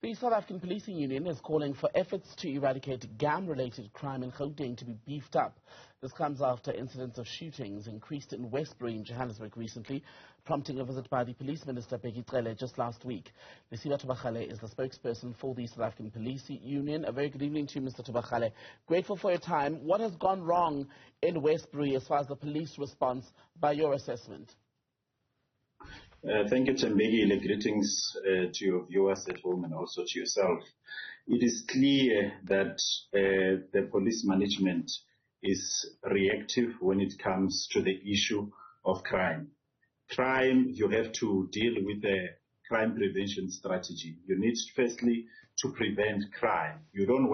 The South African Policing Union is calling for efforts to eradicate gang-related crime in Gauteng to be beefed up. This comes after incidents of shootings increased in Wesbury in Johannesburg recently, prompting a visit by the Police Minister Bheki Cele just last week. Lesiba Thobakgale is the spokesperson for the South African Policing Union. A very good evening to you, Mr. Thobakgale. Grateful for your time. What has gone wrong in Wesbury as far as the police response by your assessment? Thank you, Thobakgale. Greetings to your viewers at home and also to yourself. It is clear that the police management is reactive when it comes to the issue of crime. Crime, you have to deal with a crime prevention strategy. You need firstly to prevent crime. You don't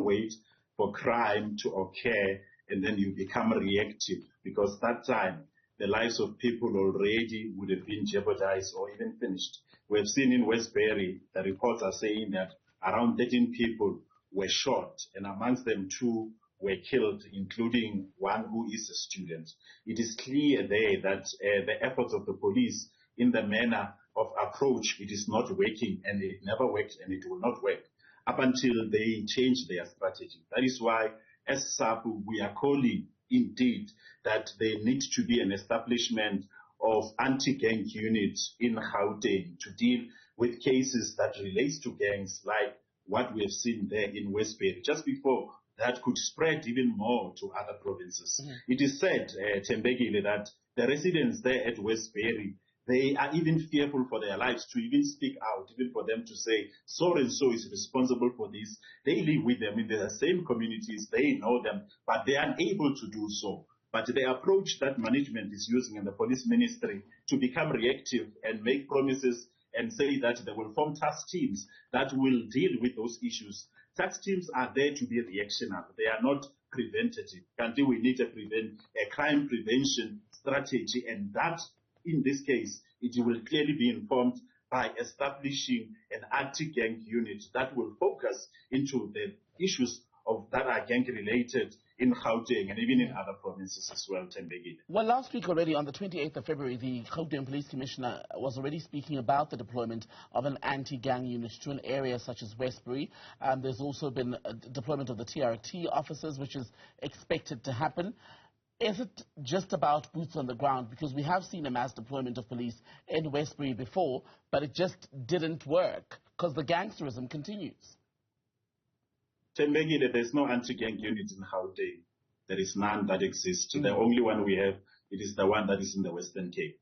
wait for crime to occur and then you become reactive, because that time the lives of people already would have been jeopardized or even finished. We have seen in Wesbury, the reports are saying that around 13 people were shot, and amongst them 2 were killed, including one who is a student. It is clear there that the efforts of the police in the manner of approach, it is not working, and it never worked and it will not work up until they change their strategy. That is why, as Sapu, we are calling indeed that there needs to be an establishment of anti-gang units in Gauteng to deal with cases that relate to gangs like what we have seen there in Wesbury, just before that could spread even more to other provinces. It is said, Thobakgale, that the residents there at Wesbury, they are even fearful for their lives to even speak out, even for them to say, so and so is responsible for this. They live with them in the same communities, they know them, but they are unable to do so. But the approach that management is using in the police ministry to become reactive and make promises and say that they will form task teams that will deal with those issues. Task teams are there to be reactionary. They are not preventative. Until we need a crime prevention strategy, and that, in this case, it will clearly be informed by establishing an anti-gang unit that will focus into the issues that are gang-related in Gauteng and even in other provinces as well, Thobakgale. Well, last week already, on the 28th of February, the Gauteng Police Commissioner was already speaking about the deployment of an anti-gang unit to an area such as Wesbury. There's also been a deployment of the TRT officers, which is expected to happen. Is it just about boots on the ground? Because we have seen a mass deployment of police in Wesbury before, but it just didn't work because the gangsterism continues. Thobakgale, there's no anti-gang unit in Gauteng. There is none that exists. The only one we have, it is the one that is in the Western Cape.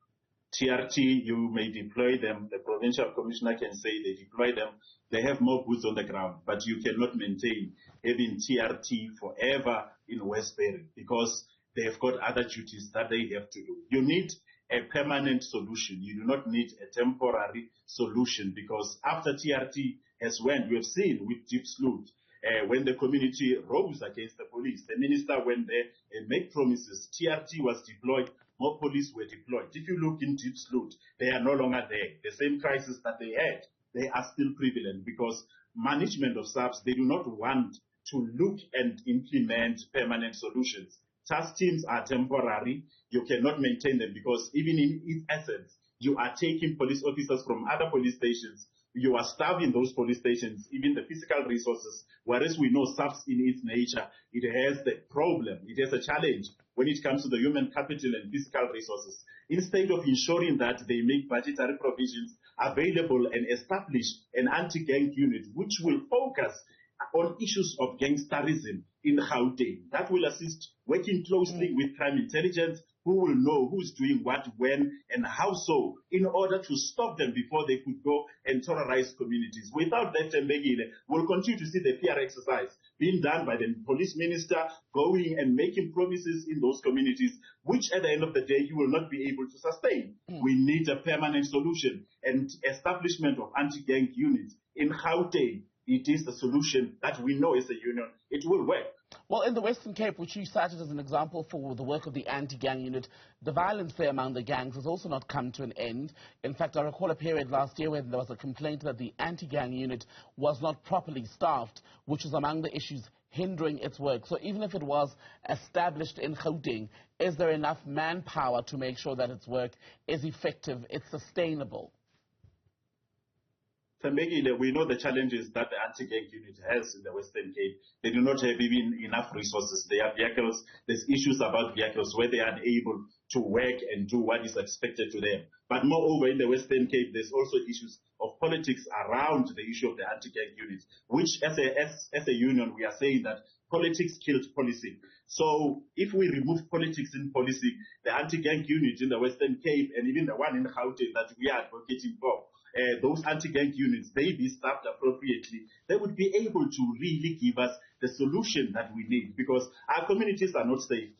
TRT, you may deploy them. The provincial commissioner can say they deploy them. They have more boots on the ground, but you cannot maintain having TRT forever in Wesbury because they've got other duties that they have to do. You need a permanent solution. You do not need a temporary solution, because after TRT has went, we have seen with Deep Sloot, when the community rose against the police, the minister went there and made promises. TRT was deployed, more police were deployed. If you look in Deep Sloot, they are no longer there. The same crisis that they had, they are still prevalent because management of SAPS, they do not want to look and implement permanent solutions. Task teams are temporary. You cannot maintain them because even in its essence, you are taking police officers from other police stations. You are starving those police stations, even the physical resources, whereas we know SAPS in its nature, it has the problem, it has a challenge when it comes to the human capital and physical resources. Instead of ensuring that they make budgetary provisions available and establish an anti-gang unit which will focus on issues of gangsterism in Gauteng, that will assist working closely with crime intelligence, who will know who's doing what, when, and how so, in order to stop them before they could go and terrorize communities. Without that, Thobakgale, we'll continue to see the PR exercise being done by the police minister, going and making promises in those communities, which at the end of the day, you will not be able to sustain. We need a permanent solution and establishment of anti-gang units in Gauteng. It is the solution that we know as a union. It will work. Well, in the Western Cape, which you cited as an example for the work of the anti-gang unit, the violence there among the gangs has also not come to an end. In fact, I recall a period last year when there was a complaint that the anti-gang unit was not properly staffed, which is among the issues hindering its work. So even if it was established in Gauteng, is there enough manpower to make sure that its work is effective, it's sustainable? Thobakgale, we know the challenges that the anti-gang unit has in the Western Cape. They do not have even enough resources. They have vehicles. There's issues about vehicles where they are unable to work and do what is expected to them. But moreover, in the Western Cape, there's also issues of politics around the issue of the anti-gang unit, which as a union, we are saying that politics killed policing. So if we remove politics in policing, the anti-gang unit in the Western Cape and even the one in Gauteng that we are advocating for, those anti-gang units, they be staffed appropriately, they would be able to really give us the solution that we need, because our communities are not safe.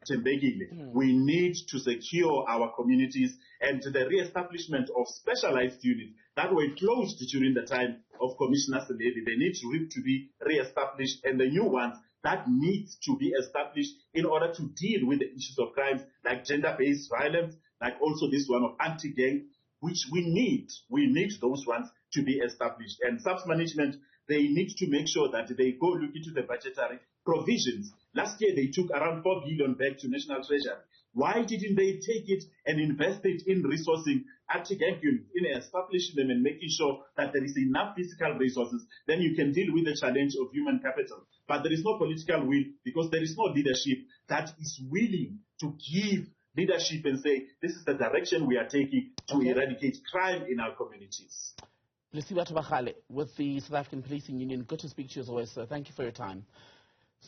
Thobakgale. We need to secure our communities, and the re-establishment of specialized units that were closed during the time of Commissioner Cele, they need to be re-established, and the new ones that needs to be established in order to deal with the issues of crimes like gender-based violence, like also this one of anti-gang, which we need. We need those ones to be established. And SAPS management, they need to make sure that they go look into the budgetary provisions. Last year, they took around 4 billion back to National Treasury. Why didn't they take it and invest it in resourcing anti-gang units, in establishing them and making sure that there is enough physical resources? Then you can deal with the challenge of human capital. But there is no political will, because there is no leadership that is willing to give leadership and say, this is the direction we are taking to eradicate crime in our communities. Lesiba Thobakgale with the South African Policing Union. Good to speak to you as always, sir. Thank you for your time.